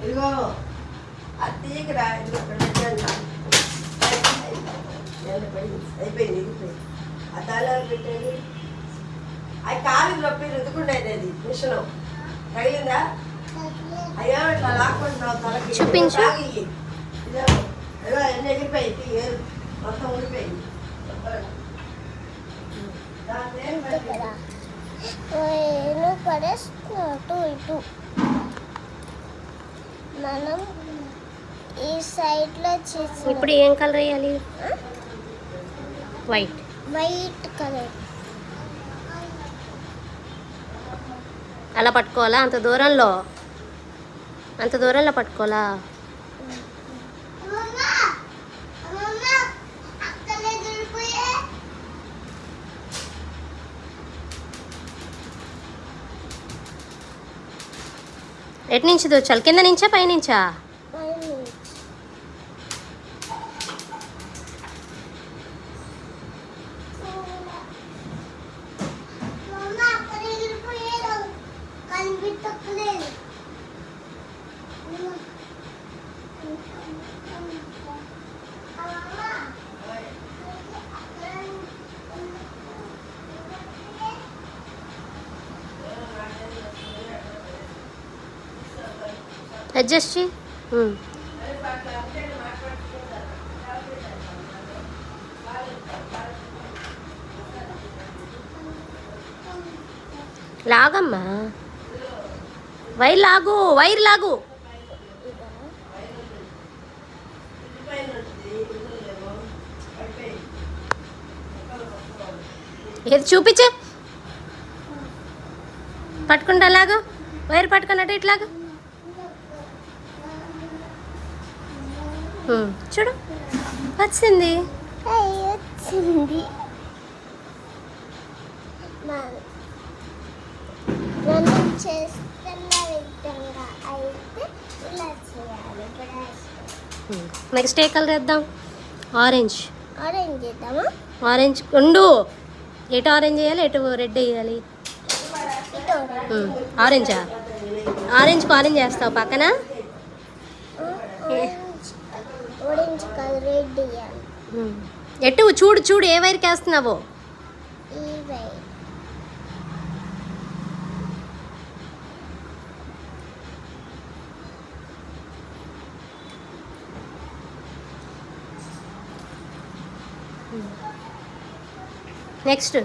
ఇదిగో అది తీగరా ఇదిగో అయిపోయింది ఆ తాళాలు పెట్టేది అది కాలు నొప్పి రుద్దుకుండేది అది మిషను తగిలిందా అయ్యో ఇట్లా లాక్కుంటున్నావు తలకి చూపించు ఏదో ఎన్ని ఎగిరిపోయింది ఏరు మొత్తం ఊడిపోయింది ఇటు మనం ఈ సైడ్లో చేసి ఇప్పుడు ఏం కలర్ వేయాలి? వైట్ కలర్ అలా పట్టుకోవాలా? అంత దూరంలో పట్టుకోవాలా? ఎటు నుంచి దూచాలి? కింద నుంచా పైనుంచా? అడ్జస్ట్ చేయి. లాగమ్మా, వైర్ లాగు. ఏది చూపించే పట్టుకుంటా లాగా, వైర్ పట్టుకున్నట్టు ఇట్లాగా చూడు వచ్చింది. మనం చేస్తున్న విధంగా అయితే ఇలా చేయాలి. నెక్స్ట్ ఏ కలర్ వేద్దాం? ఆరెంజ్ చేద్దామా? ఆరెంజ్ ఉండు. ఎటు ఆరెంజ్ వేయాలి, ఎటు రెడ్ వేయాలి? ఆరెంజా? ఆరెంజ్కి ఆరెంజ్ వేస్తావు పక్కన. ఆరెంజ్ కలర్ రెడ్ వేయాలి. ఎటు చూడు ఏ వైర్కి వేస్తున్నావో. ఈ వైర్ నెక్స్ట్